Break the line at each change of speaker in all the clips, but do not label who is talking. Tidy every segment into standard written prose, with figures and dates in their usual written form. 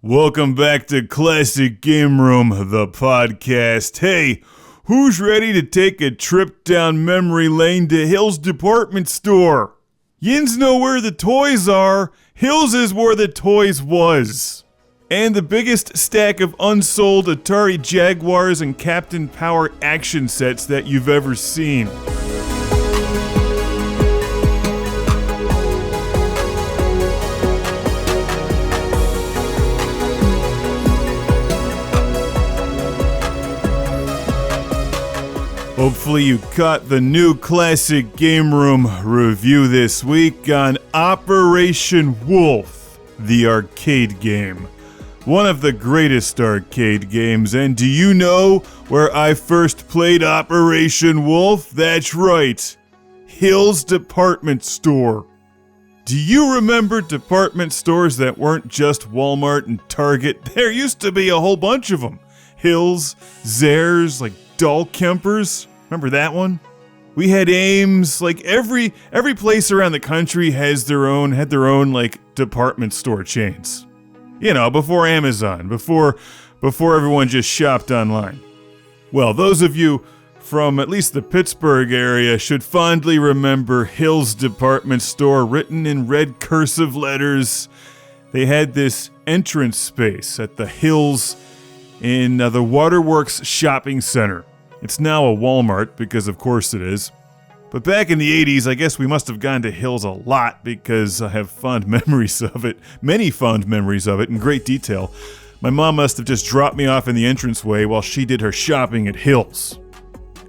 Welcome back to Classic Game Room, the podcast. Hey, who's ready to take a trip down memory lane to Hill's department store? Yins know where the toys are. Hill's is where the toys was. And the biggest stack of unsold Atari Jaguars and Captain Power action sets that you've ever seen. Hopefully you caught the new Classic Game Room review this week on Operation Wolf, the arcade game. One of the greatest arcade games, and do you know where I first played Operation Wolf? That's right, Hill's department store. Do you remember department stores that weren't just Walmart and Target? There used to be a whole bunch of them. Hill's, Zehrs, like Doll Kempers. Remember that one? We had Ames. Like every place around the country had their own like department store chains. You know, before Amazon, before everyone just shopped online. Well, those of you from at least the Pittsburgh area should fondly remember Hill's department store, written in red cursive letters. They had this entrance space at the Hills in the Waterworks Shopping Center. It's now a Walmart, because of course it is. But back in the 80s, I guess we must have gone to Hill's a lot, because I have fond memories of it. Many fond memories of it, in great detail. My mom must have just dropped me off in the entranceway while she did her shopping at Hill's.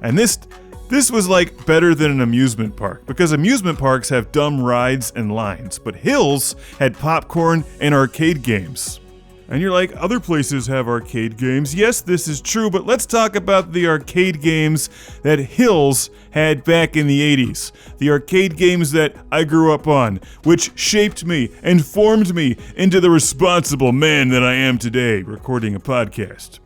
And this was like better than an amusement park, because amusement parks have dumb rides and lines, but Hill's had popcorn and arcade games. And you're like, other places have arcade games. Yes, this is true, but let's talk about the arcade games that Hill's had back in the 80s. The arcade games that I grew up on, which shaped me and formed me into the responsible man that I am today, recording a podcast.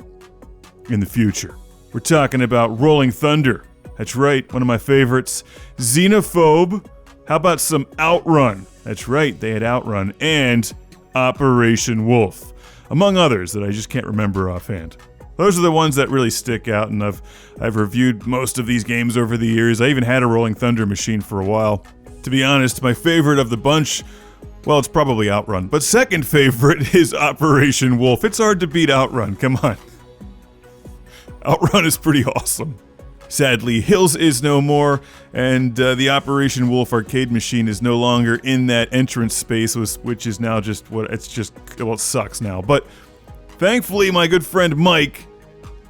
In the future, we're talking about Rolling Thunder. That's right, one of my favorites. Xenophobe. How about some Outrun? That's right, they had Outrun. And Operation Wolf. Among others that I just can't remember offhand. Those are the ones that really stick out, and I've reviewed most of these games over the years. I even had a Rolling Thunder machine for a while. To be honest, my favorite of the bunch, well, it's probably Outrun. But second favorite is Operation Wolf. It's hard to beat Outrun, come on. Outrun is pretty awesome. Sadly, Hill's is no more, and the Operation Wolf arcade machine is no longer in that entrance space, which is now just it sucks now. But thankfully, my good friend Mike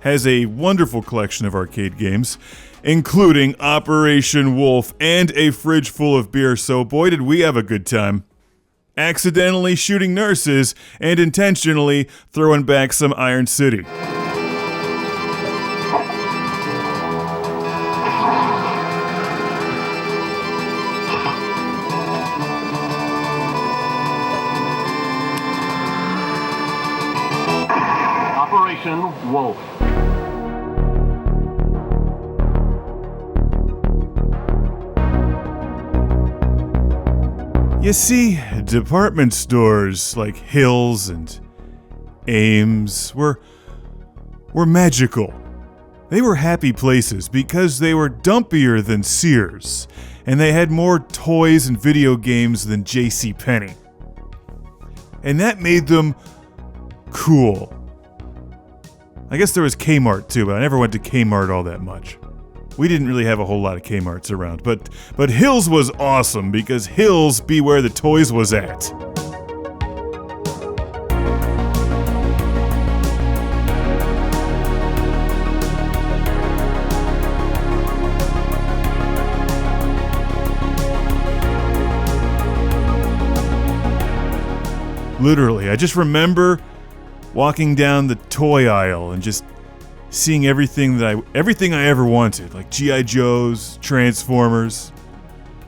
has a wonderful collection of arcade games, including Operation Wolf and a fridge full of beer, so boy did we have a good time. Accidentally shooting nurses and intentionally throwing back some Iron City.
Wolf.
You see, department stores like Hill's and Ames were magical. They were happy places because they were dumpier than Sears, and they had more toys and video games than JCPenney. And that made them cool. I guess there was Kmart too, but I never went to Kmart all that much. We didn't really have a whole lot of Kmarts around, but Hill's was awesome because Hill's be where the toys was at. Literally, I just remember walking down the toy aisle and just seeing everything I ever wanted, like G.I. Joes, Transformers.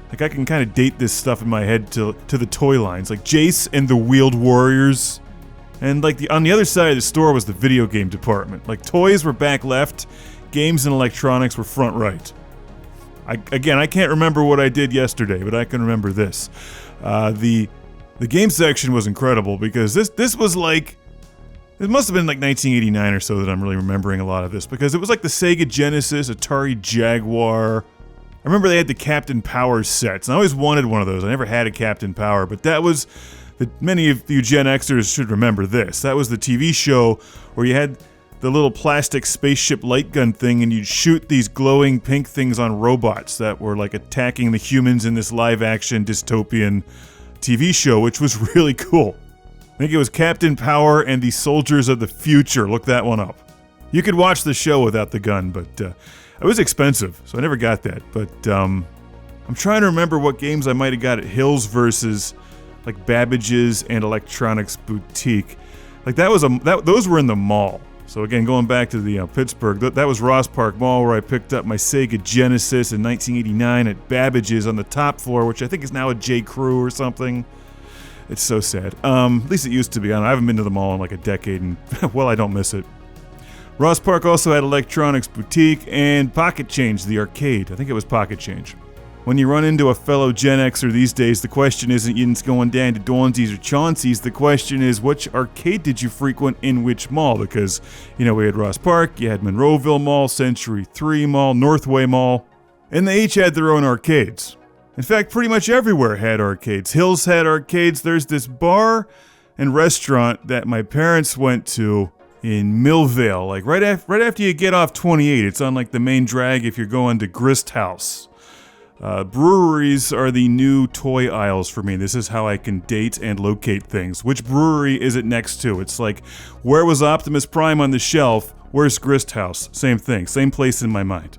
Like I can kind of date this stuff in my head to the toy lines, like Jace and the Wheeled Warriors. And like on the other side of the store was the video game department. Like toys were back left, games and electronics were front right. I can't remember what I did yesterday, but I can remember this. The game section was incredible because this was like It must have been like 1989 or so that I'm really remembering a lot of this, because it was like the Sega Genesis, Atari Jaguar. I remember they had the Captain Power sets, and I always wanted one of those. I never had a Captain Power, but that was, many of you Gen Xers should remember this. That was the TV show where you had the little plastic spaceship light gun thing, and you'd shoot these glowing pink things on robots that were like attacking the humans in this live-action dystopian TV show, which was really cool. I think it was Captain Power and the Soldiers of the Future. Look that one up. You could watch the show without the gun, but it was expensive, so I never got that. But I'm trying to remember what games I might have got at Hills versus like Babbage's and Electronics Boutique. Like those were in the mall. So again, going back to the Pittsburgh, that was Ross Park Mall, where I picked up my Sega Genesis in 1989 at Babbage's on the top floor, which I think is now a J. Crew or something. It's so sad. At least it used to be. I haven't been to the mall in like a decade, and well, I don't miss it. Ross Park also had Electronics Boutique and Pocket Change, the arcade. I think it was Pocket Change. When you run into a fellow Gen Xer these days, the question isn't you going down to Dawnsies or Chauncey's. The question is, which arcade did you frequent in which mall? Because, we had Ross Park, you had Monroeville Mall, Century 3 Mall, Northway Mall, and they each had their own arcades. In fact, pretty much everywhere had arcades. Hills had arcades. There's this bar and restaurant that my parents went to in Millvale, like right after you get off 28. It's on like the main drag if you're going to Grist House. Breweries are the new toy aisles for me. This is how I can date and locate things. Which brewery is it next to? It's like, where was Optimus Prime on the shelf? Where's Grist House? Same thing, same place in my mind.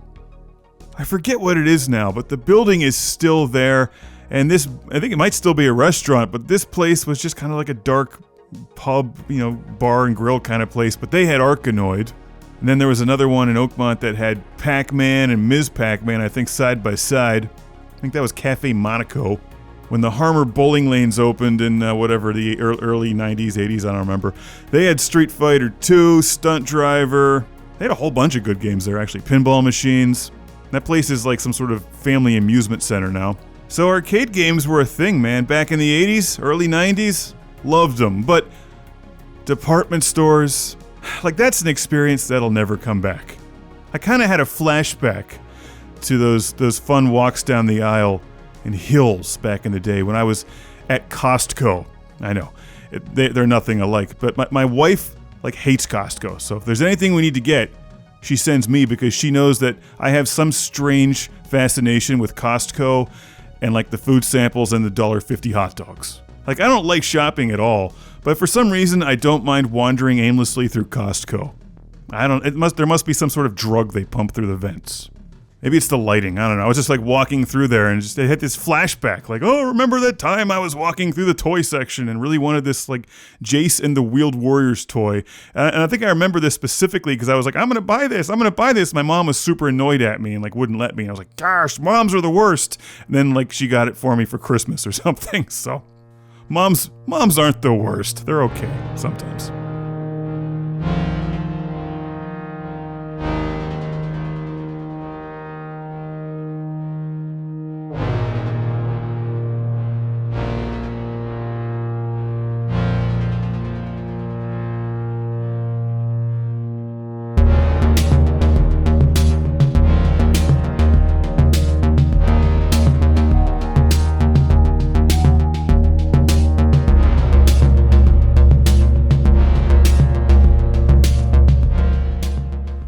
I forget what it is now, but the building is still there, and I think it might still be a restaurant, but this place was just kind of like a dark pub, bar and grill kind of place, but they had Arkanoid. And then there was another one in Oakmont that had Pac-Man and Ms. Pac-Man, I think, side by side. I think that was Cafe Monaco. When the Harmer bowling lanes opened in the early 90s, 80s, I don't remember. They had Street Fighter 2, Stunt Driver. They had a whole bunch of good games there, actually. Pinball machines. That place is like some sort of family amusement center now. So arcade games were a thing, man. Back in the 80s, early 90s, loved them. But department stores, like that's an experience that'll never come back. I kind of had a flashback to those fun walks down the aisle in Hills back in the day when I was at Costco. I know, they're nothing alike, but my wife hates Costco. So if there's anything we need to get, she sends me because she knows that I have some strange fascination with Costco and the food samples and the $1.50 hot dogs. I don't like shopping at all, but for some reason I don't mind wandering aimlessly through Costco. There must be some sort of drug they pump through the vents. Maybe it's the lighting, I don't know. I was just walking through there and it had this flashback, oh, remember that time I was walking through the toy section and really wanted this Jace and the Wheeled Warriors toy. And I think I remember this specifically because I was I'm gonna buy this. My mom was super annoyed at me and wouldn't let me. I was like, gosh, moms are the worst. And then she got it for me for Christmas or something, so. Moms aren't the worst. They're okay sometimes.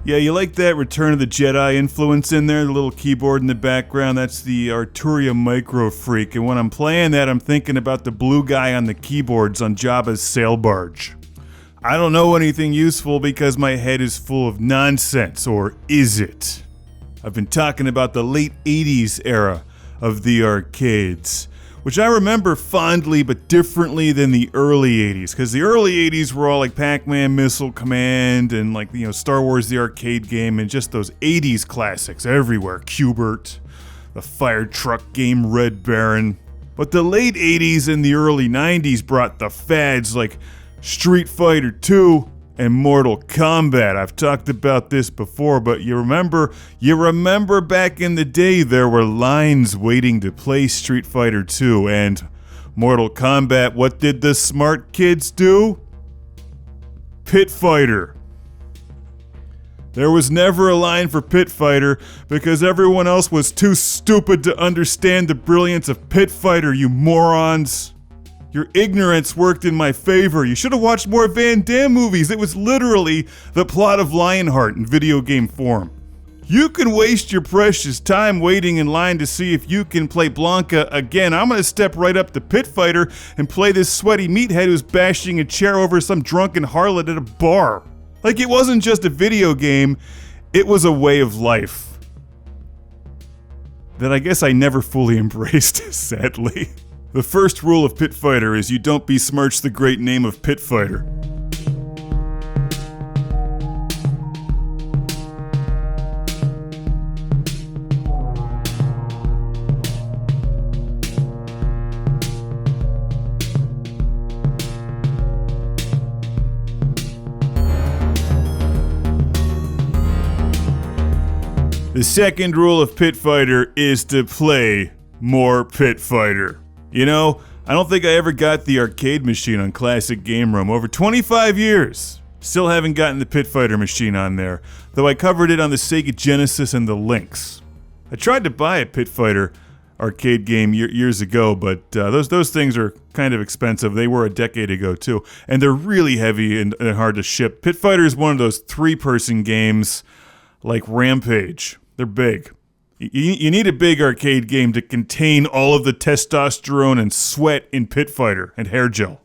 Yeah, you like that Return of the Jedi influence in there, the little keyboard in the background. That's the Arturia Micro Freak, and when I'm playing that, I'm thinking about the blue guy on the keyboards on Jabba's sail barge. I don't know anything useful because my head is full of nonsense, or is it? I've been talking about the late 80s era of the arcades, which I remember fondly but differently than the early 80s, because the early 80s were all Pac-Man, Missile Command, and Star Wars the arcade game, and just those 80s classics everywhere. Q*bert, the fire truck game Red Baron. But the late 80s and the early 90s brought the fads like Street Fighter 2 and Mortal Kombat. I've talked about this before, but you remember back in the day there were lines waiting to play Street Fighter 2 and Mortal Kombat. What did the smart kids do? Pit Fighter. There was never a line for Pit Fighter because everyone else was too stupid to understand the brilliance of Pit Fighter, you morons. Your ignorance worked in my favor. You should have watched more Van Damme movies. It was literally the plot of Lionheart in video game form. You can waste your precious time waiting in line to see if you can play Blanca again. I'm gonna step right up to Pit Fighter and play this sweaty meathead who's bashing a chair over some drunken harlot at a bar. Like, it wasn't just a video game, it was a way of life that I guess I never fully embraced, sadly. The first rule of Pit Fighter is you don't besmirch the great name of Pit Fighter. The second rule of Pit Fighter is to play more Pit Fighter. You know, I don't think I ever got the arcade machine on Classic Game Room. Over 25 years. Still haven't gotten the Pit Fighter machine on there, though I covered it on the Sega Genesis and the Lynx. I tried to buy a Pit Fighter arcade game years ago, but those things are kind of expensive. They were a decade ago too, and they're really heavy and hard to ship. Pit Fighter is one of those three-person games like Rampage. They're big. You need a big arcade game to contain all of the testosterone and sweat in Pit Fighter and hair gel.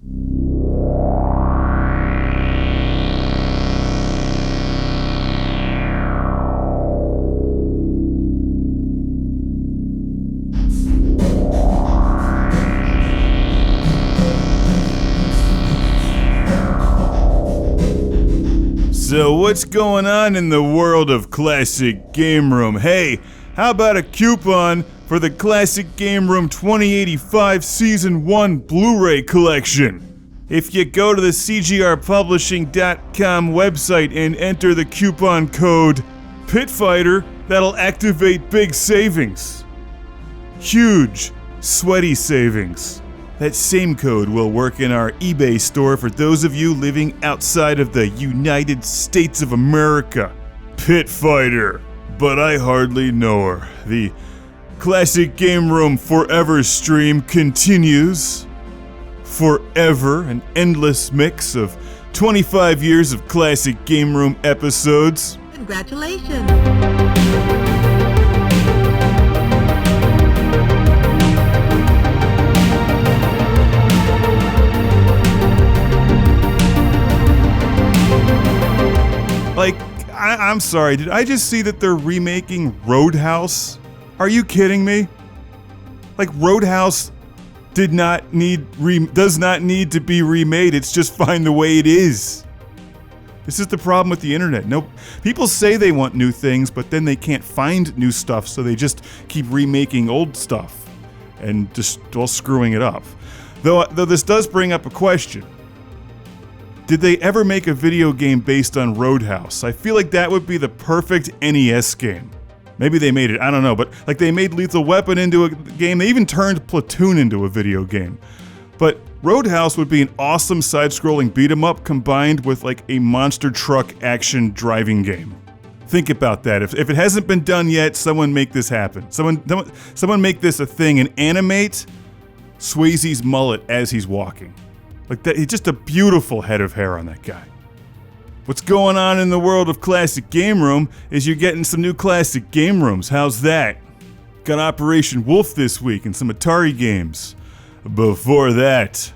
So what's going on in the world of Classic Game Room? Hey, how about a coupon for the Classic Game Room 2085 Season 1 Blu-ray Collection? If you go to the cgrpublishing.com website and enter the coupon code PITFIGHTER, that'll activate big savings. Huge, sweaty savings. That same code will work in our eBay store for those of you living outside of the United States of America. Pit Fighter. But I hardly know her. The Classic Game Room Forever stream continues. Forever, an endless mix of 25 years of Classic Game Room episodes.
Congratulations!
Like, I'm sorry, did I just see that they're remaking Roadhouse? Are you kidding me? Like, Roadhouse does not need to be remade, it's just fine the way it is. This is the problem with the internet. People say they want new things, but then they can't find new stuff, so they just keep remaking old stuff and just screwing it up. Though this does bring up a question. Did they ever make a video game based on Roadhouse? I feel like that would be the perfect NES game. Maybe they made it, I don't know, but like they made Lethal Weapon into a game, they even turned Platoon into a video game. But Roadhouse would be an awesome side-scrolling beat-em-up combined with like a monster truck action driving game. Think about that. If it hasn't been done yet, someone make this happen. Someone make this a thing and animate Swayze's mullet as he's walking. Like that, he's just a beautiful head of hair on that guy. What's going on in the world of Classic Game Room is you're getting some new Classic Game Rooms. How's that? Got Operation Wolf this week and some Atari games. Before that,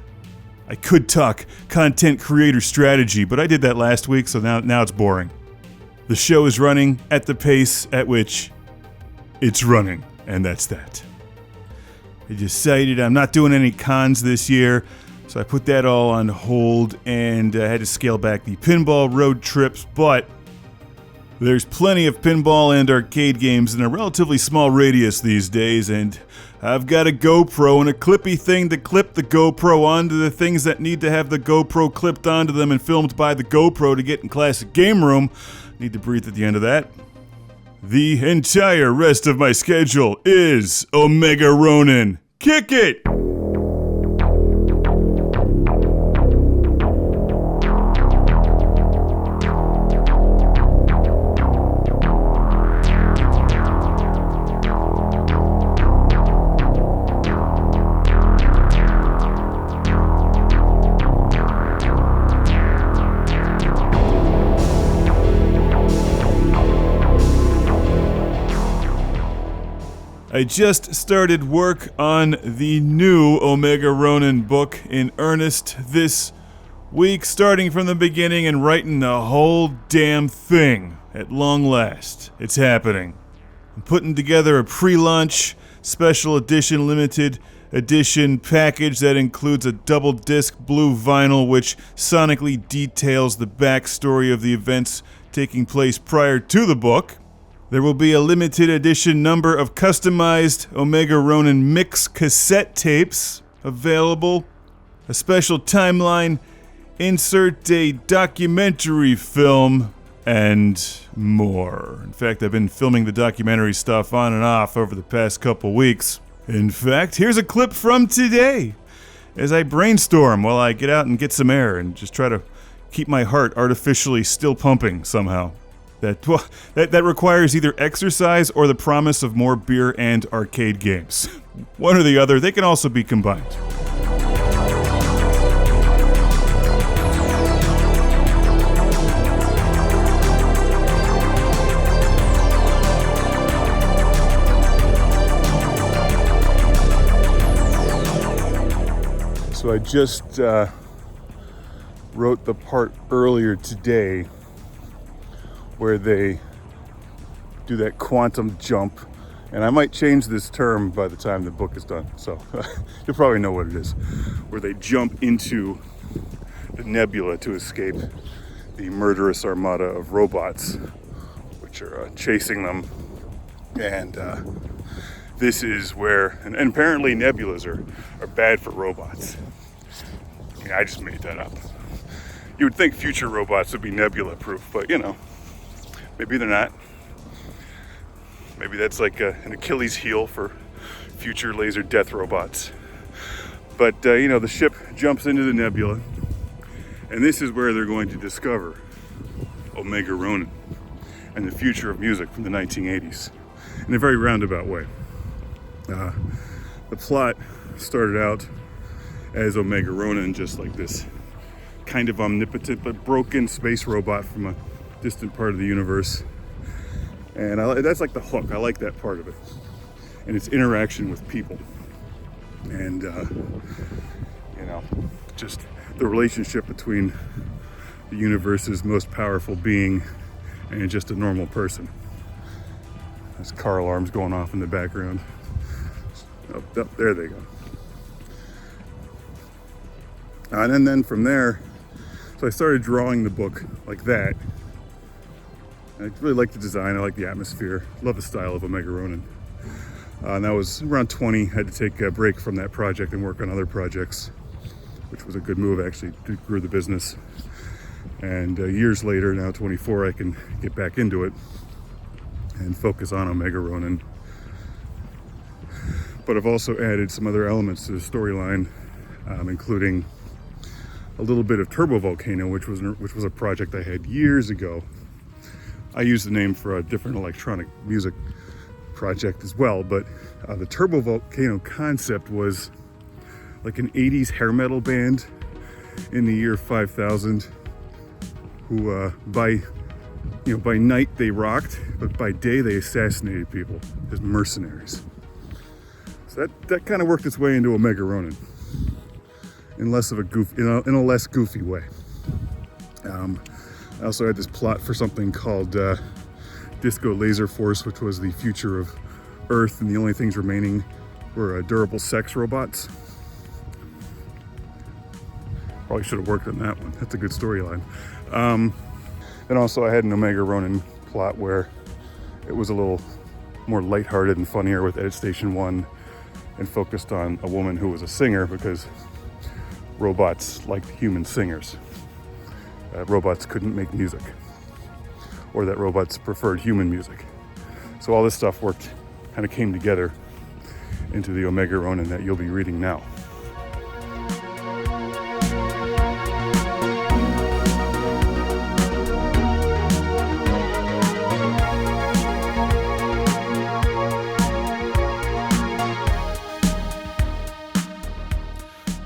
I could talk content creator strategy, but I did that last week, so now it's boring. The show is running at the pace at which it's running, and that's that. I decided I'm not doing any cons this year, so I put that all on hold and I had to scale back the pinball road trips, but there's plenty of pinball and arcade games in a relatively small radius these days, and I've got a GoPro and a clippy thing to clip the GoPro onto the things that need to have the GoPro clipped onto them and filmed by the GoPro to get in Classic Game Room. Need to breathe at the end of that. The entire rest of my schedule is Omega Ronin. Kick it! I just started work on the new Omega Ronin book in earnest this week, starting from the beginning and writing the whole damn thing. At long last, it's happening. I'm putting together a pre-launch, special edition, limited edition package that includes a double disc blue vinyl which sonically details the backstory of the events taking place prior to the book. There will be a limited edition number of customized Omega Ronin mix cassette tapes available, a special timeline, insert a documentary film, and more. In fact, I've been filming the documentary stuff on and off over the past couple weeks. In fact, here's a clip from today as I brainstorm while I get out and get some air and just try to keep my heart artificially still pumping somehow. That requires either exercise or the promise of more beer and arcade games. One or the other, they can also be combined. So I just wrote the part earlier today where they do that quantum jump, and I might change this term by the time the book is done, so you'll probably know what it is, where they jump into the nebula to escape the murderous armada of robots which are chasing them. And this is where, and apparently nebulas are bad for robots. I mean, I just made that up. You would think future robots would be nebula proof, but you know, maybe they're not. Maybe that's like an Achilles heel for future laser death robots. But, the ship jumps into the nebula, and this is where they're going to discover Omega Ronin and the future of music from the 1980s in a very roundabout way. The plot started out as Omega Ronin, just like this kind of omnipotent but broken space robot from a distant part of the universe, and that's like the hook. I like that part of it, and its interaction with people, and just the relationship between the universe's most powerful being and just a normal person. There's car alarms going off in the background. Oh, there they go. And then from there, so I started drawing the book like that. I really like the design, I like the atmosphere, love the style of Omega Ronin. And that was around 20, had to take a break from that project and work on other projects, which was a good move actually, to grow the business. And years later, now 24, I can get back into it and focus on Omega Ronin. But I've also added some other elements to the storyline, including a little bit of Turbo Volcano, which was a project I had years ago. I used the name for a different electronic music project as well, but the Turbo Volcano concept was like an 80s hair metal band in the year 5000 who by night they rocked, but by day they assassinated people as mercenaries. So that kind of worked its way into Omega Ronin in a less goofy way. I also had this plot for something called Disco Laser Force, which was the future of Earth, and the only things remaining were durable sex robots. Probably should have worked on that one. That's a good storyline. And also I had an Omega Ronin plot where it was a little more lighthearted and funnier with Edit Station 1 and focused on a woman who was a singer because robots liked human singers. Robots couldn't make music, or that robots preferred human music. So all this stuff kind of came together into the Omega Ronin that you'll be reading now.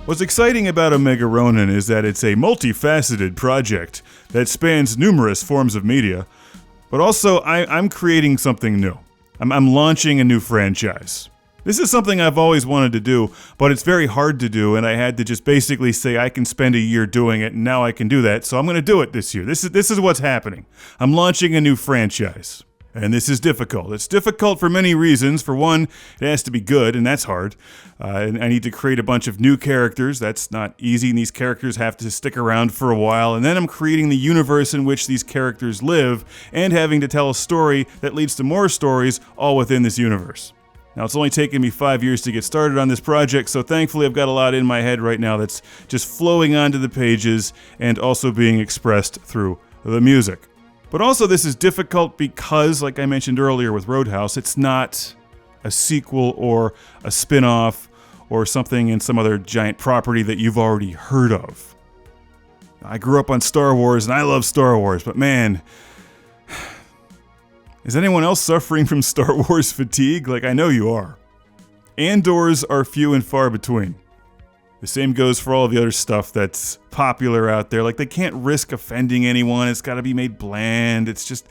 What's exciting about Omega Ronin is that it's a multifaceted project that spans numerous forms of media, but also I'm creating something new. I'm launching a new franchise. This is something I've always wanted to do, but it's very hard to do, and I had to just basically say I can spend a year doing it, and now I can do that, so I'm going to do it this year. This is what's happening. I'm launching a new franchise, and this is difficult. It's difficult for many reasons. For one, it has to be good, and that's hard. And I need to create a bunch of new characters. That's not easy, and these characters have to stick around for a while, and then I'm creating the universe in which these characters live, and having to tell a story that leads to more stories all within this universe. Now, it's only taken me 5 years to get started on this project, so thankfully I've got a lot in my head right now that's just flowing onto the pages and also being expressed through the music. But also this is difficult because, like I mentioned earlier with Roadhouse, it's not a sequel or a spin-off or something in some other giant property that you've already heard of. I grew up on Star Wars and I love Star Wars, but man, is anyone else suffering from Star Wars fatigue? Like, I know you are. Andors are few and far between. The same goes for all of the other stuff that's popular out there. Like, they can't risk offending anyone. It's got to be made bland. It's just,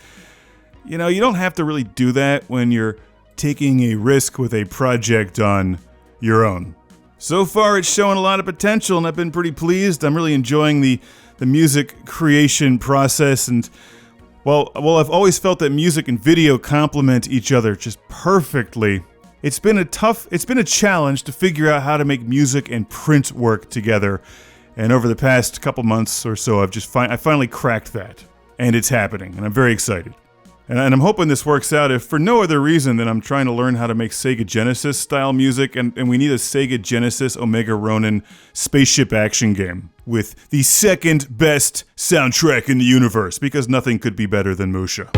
you don't have to really do that when you're taking a risk with a project on your own. So far, it's showing a lot of potential, and I've been pretty pleased. I'm really enjoying the music creation process, and Well, I've always felt that music and video complement each other just perfectly. It's been a challenge to figure out how to make music and print work together. And over the past couple months or so, I finally cracked that. And it's happening, and I'm very excited. And I'm hoping this works out, if for no other reason than I'm trying to learn how to make Sega Genesis style music, and we need a Sega Genesis Omega Ronin spaceship action game with the second best soundtrack in the universe, because nothing could be better than Musha.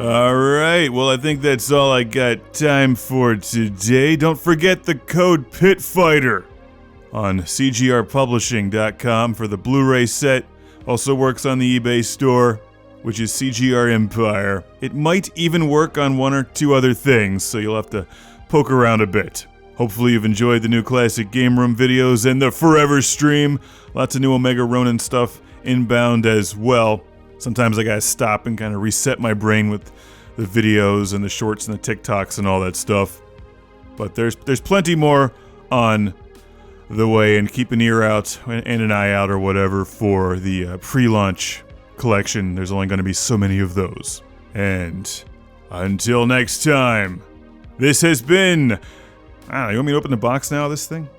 Alright, well I think that's all I got time for today. Don't forget the code PITFIGHTER on cgrpublishing.com for the Blu-ray set. Also works on the eBay store, which is CGR Empire. It might even work on one or two other things, so you'll have to poke around a bit. Hopefully you've enjoyed the new Classic Game Room videos and the Forever stream. Lots of new Omega Ronin stuff inbound as well. Sometimes I gotta stop and kind of reset my brain with the videos and the shorts and the TikToks and all that stuff. But there's plenty more on the way, and keep an ear out and an eye out or whatever for the pre-launch collection. There's only going to be so many of those. And until next time, this has been... I don't know, you want me to open the box now, this thing?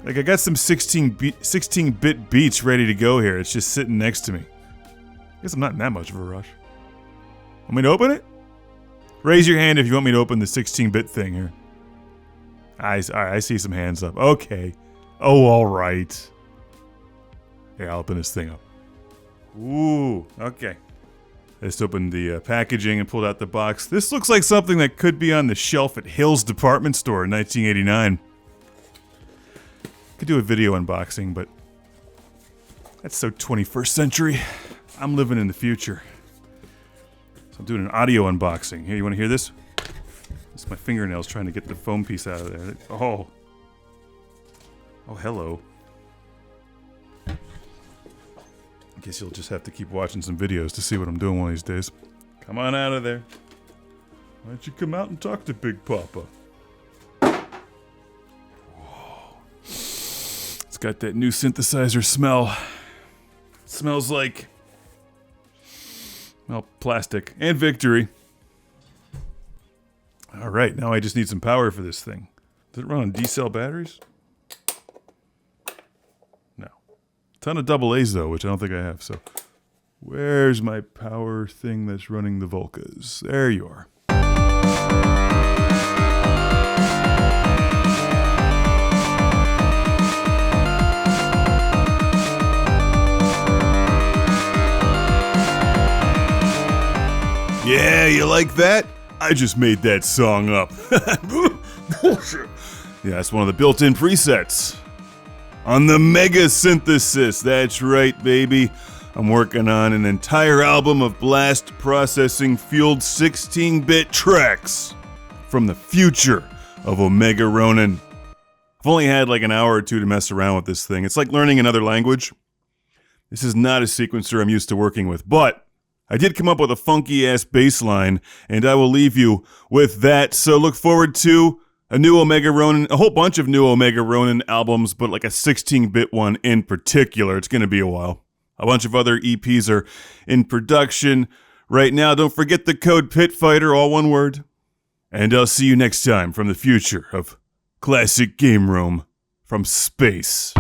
Like, I got some 16-bit beats ready to go here. It's just sitting next to me. I guess I'm not in that much of a rush. Want me to open it? Raise your hand if you want me to open the 16-bit thing here. I see some hands up. Okay. Oh, alright. Yeah, I'll open this thing up. Ooh, okay. I just opened the packaging and pulled out the box. This looks like something that could be on the shelf at Hill's department store in 1989. Could do a video unboxing, but that's so 21st century. I'm living in the future. So I'm doing an audio unboxing. Here, you want to hear this? It's my fingernails trying to get the foam piece out of there. Oh. Oh, hello. I guess you'll just have to keep watching some videos to see what I'm doing one of these days. Come on out of there. Why don't you come out and talk to Big Papa? Whoa. It's got that new synthesizer smell. It smells like... well, plastic. And victory. Alright, now I just need some power for this thing. Does it run on D-cell batteries? No. Ton of double A's though, which I don't think I have, so... where's my power thing that's running the Volcas? There you are. Yeah, you like that? I just made that song up. Bullshit. Yeah, it's one of the built-in presets on the Mega Synthesis. That's right, baby. I'm working on an entire album of blast processing fueled 16-bit tracks from the future of Omega Ronin. I've only had like an hour or two to mess around with this thing. It's like learning another language. This is not a sequencer I'm used to working with, but I did come up with a funky-ass bass line, and I will leave you with that. So look forward to a new Omega Ronin, a whole bunch of new Omega Ronin albums, but like a 16-bit one in particular. It's going to be a while. A bunch of other EPs are in production right now. Don't forget the code PITFIGHTER, all one word. And I'll see you next time from the future of Classic Game Room from space.